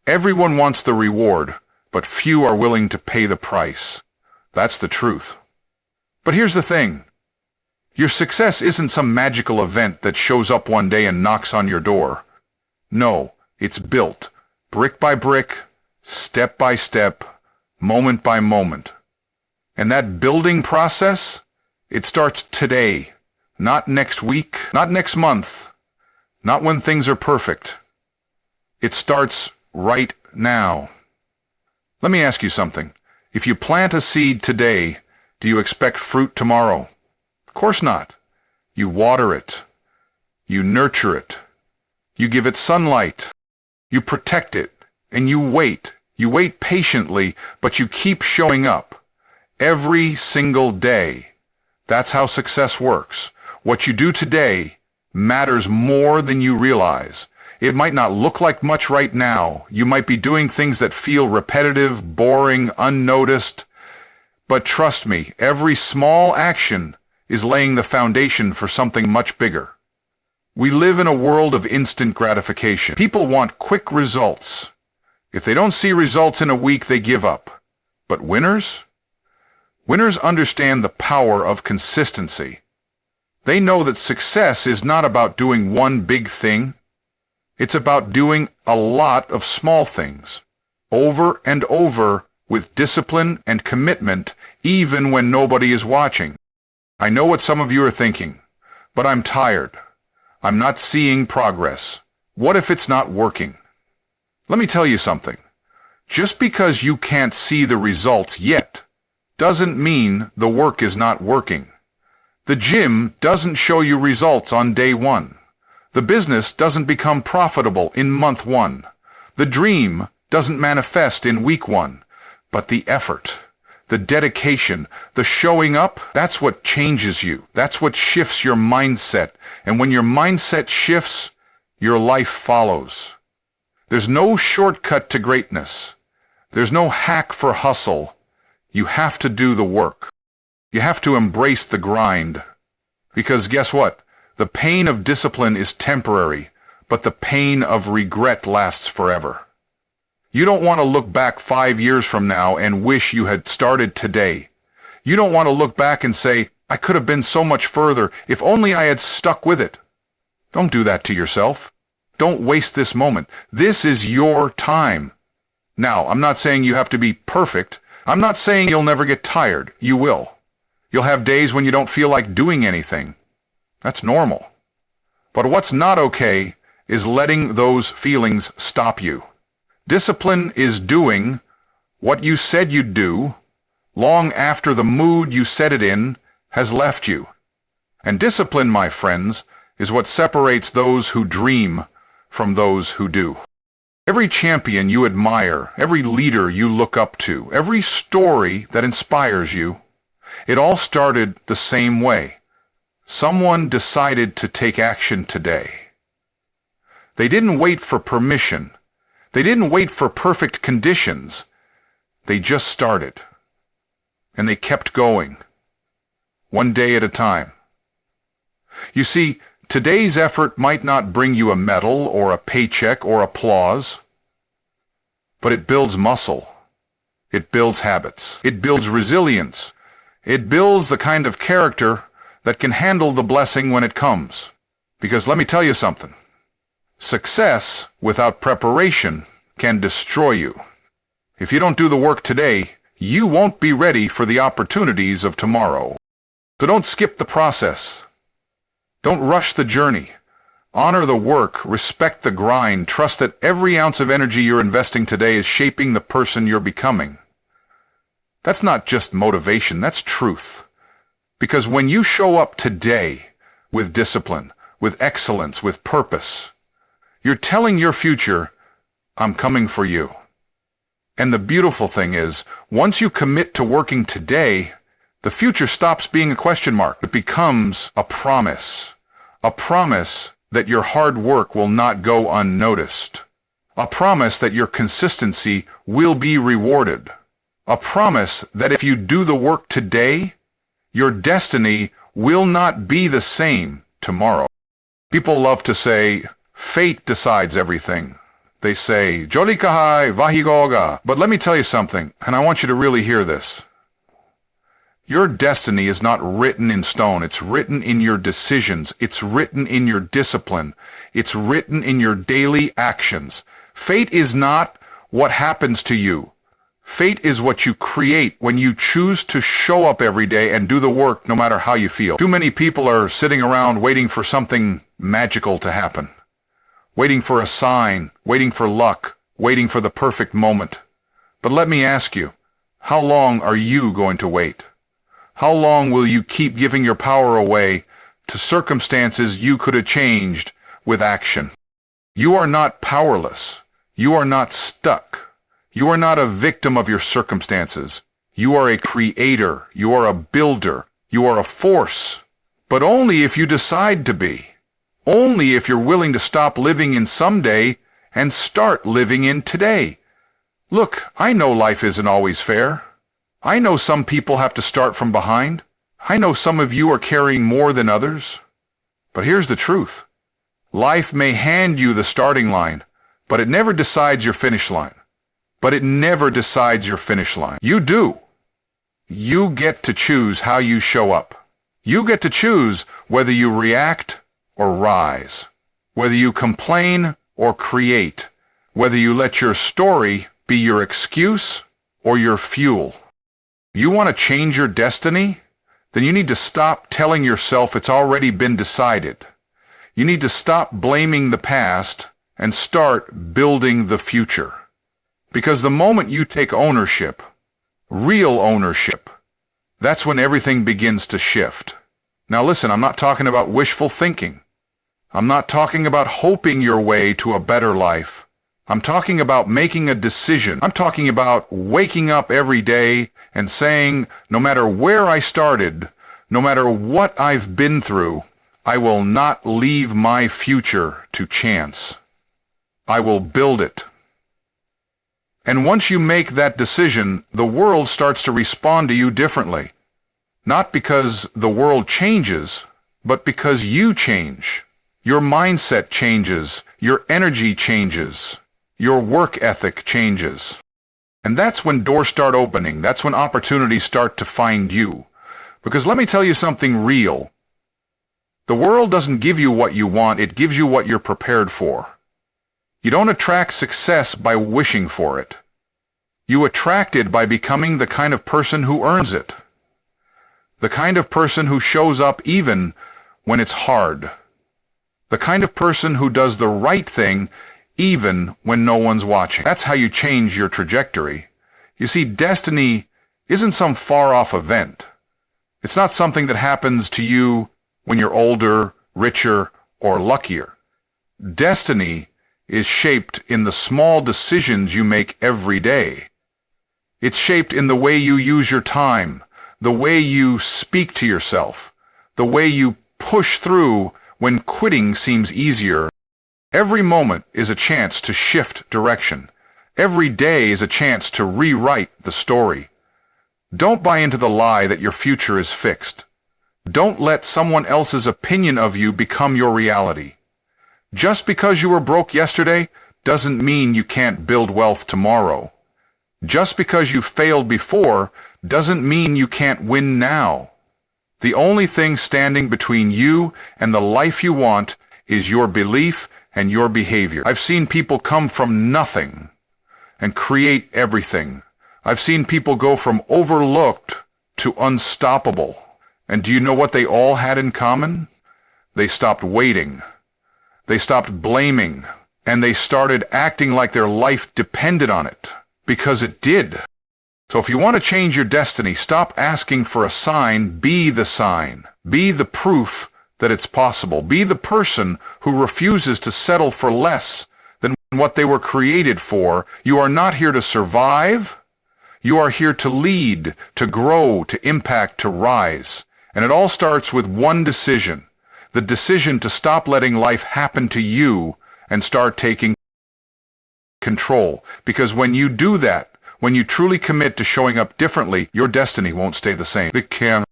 Everyone wants the reward, but few are willing to pay the price. That's the truth. But here's the thing. Your success isn't some magical event that shows up one day and knocks on your door. No, it's built, brick by brick, step by step, moment by moment. And that building process, it starts today, not next week, not next month, not when things are perfect. It starts right now. Let me ask you something. If you plant a seed today, do you expect fruit tomorrow? Of course not. You water it. You nurture it. You give it sunlight. You protect it. And you wait. You wait patiently, but you keep showing up. Every single day. That's how success works. What you do today matters more than you realize. It might not look like much right now. You might be doing things that feel repetitive, boring, unnoticed. But trust me, every small action is laying the foundation for something much bigger. We live in a world of instant gratification. People want quick results. If they don't see results in a week, they give up. But winners? Winners understand the power of consistency. They know that success is not about doing one big thing. It's about doing a lot of small things, over and over, with discipline and commitment, even when nobody is watching. I know what some of you are thinking, but I'm tired. I'm not seeing progress. What if it's not working? Let me tell you something. Just because you can't see the results yet, doesn't mean the work is not working. The gym doesn't show you results on day one. The business doesn't become profitable in month one. The dream doesn't manifest in week one. But the effort, the dedication, the showing up, that's what changes you. That's what shifts your mindset. And when your mindset shifts, your life follows. There's no shortcut to greatness. There's no hack for hustle. You have to do the work. You have to embrace the grind. Because guess what? The pain of discipline is temporary, but the pain of regret lasts forever. You don't want to look back 5 years from now and wish you had started today. You don't want to look back and say, I could have been so much further if only I had stuck with it. Don't do that to yourself. Don't waste this moment. This is your time. Now, I'm not saying you have to be perfect. I'm not saying you'll never get tired. You will. You'll have days when you don't feel like doing anything. That's normal. But what's not okay is letting those feelings stop you. Discipline is doing what you said you'd do long after the mood you set it in has left you. And discipline, my friends, is what separates those who dream from those who do. Every champion you admire, every leader you look up to, every story that inspires you, it all started the same way. Someone decided to take action today. They didn't wait for permission. They didn't wait for perfect conditions. They just started. And they kept going, one day at a time. You see, today's effort might not bring you a medal or a paycheck or applause, but it builds muscle. It builds habits. It builds resilience. It builds the kind of character that can handle the blessing when it comes. Because let me tell you something. Success without preparation can destroy you. If you don't do the work today, you won't be ready for the opportunities of tomorrow. So don't skip the process. Don't rush the journey. Honor the work, respect the grind, trust that every ounce of energy you're investing today is shaping the person you're becoming. That's not just motivation, that's truth. Because when you show up today with discipline, with excellence, with purpose, you're telling your future, I'm coming for you. And the beautiful thing is, once you commit to working today, the future stops being a question mark. It becomes a promise that your hard work will not go unnoticed, a promise that your consistency will be rewarded, a promise that if you do the work today, your destiny will not be the same tomorrow. People love to say, fate decides everything. They say, Joli kahai vahigoga. But let me tell you something, and I want you to really hear this. Your destiny is not written in stone. It's written in your decisions. It's written in your discipline. It's written in your daily actions. Fate is not what happens to you. Fate is what you create when you choose to show up every day and do the work no matter how you feel. Too many people are sitting around waiting for something magical to happen. Waiting for a sign, waiting for luck, waiting for the perfect moment. But let me ask you, how long are you going to wait? How long will you keep giving your power away to circumstances you could have changed with action? You are not powerless. You are not stuck. You are not a victim of your circumstances. You are a creator. You are a builder. You are a force. But only if you decide to be. Only if you're willing to stop living in someday and start living in today. Look, I know life isn't always fair. I know some people have to start from behind. I know some of you are carrying more than others. But here's the truth. Life may hand you the starting line, but it never decides your finish line. But it never decides your finish line. You do. You get to choose how you show up. You get to choose whether you react or rise, whether you complain or create, whether you let your story be your excuse or your fuel. You want to change your destiny? Then you need to stop telling yourself it's already been decided. You need to stop blaming the past and start building the future. Because the moment you take ownership, real ownership, that's when everything begins to shift. Now listen, I'm not talking about wishful thinking. I'm not talking about hoping your way to a better life. I'm talking about making a decision. I'm talking about waking up every day and saying, no matter where I started, no matter what I've been through, I will not leave my future to chance. I will build it. And once you make that decision, the world starts to respond to you differently. Not because the world changes, but because you change. Your mindset changes, your energy changes, your work ethic changes. And that's when doors start opening. That's when opportunities start to find you. Because let me tell you something real. The world doesn't give you what you want, it gives you what you're prepared for. You don't attract success by wishing for it. You attract it by becoming the kind of person who earns it. The kind of person who shows up even when it's hard. The kind of person who does the right thing even when no one's watching. That's how you change your trajectory. You see, destiny isn't some far-off event. It's not something that happens to you when you're older, richer, or luckier. Destiny is shaped in the small decisions you make every day. It's shaped in the way you use your time, the way you speak to yourself, the way you push through when quitting seems easier. Every moment is a chance to shift direction. Every day is a chance to rewrite the story. Don't buy into the lie that your future is fixed. Don't let someone else's opinion of you become your reality. Just because you were broke yesterday doesn't mean you can't build wealth tomorrow. Just because you failed before doesn't mean you can't win now. The only thing standing between you and the life you want is your belief and your behavior. I've seen people come from nothing and create everything. I've seen people go from overlooked to unstoppable. And do you know what they all had in common? They stopped waiting. They stopped blaming. And they started acting like their life depended on it. Because it did. So if you want to change your destiny, stop asking for a sign, be the sign. Be the proof that it's possible. Be the person who refuses to settle for less than what they were created for. You are not here to survive. You are here to lead, to grow, to impact, to rise. And it all starts with one decision. The decision to stop letting life happen to you and start taking control. Because when you do that, when you truly commit to showing up differently, your destiny won't stay the same. It can.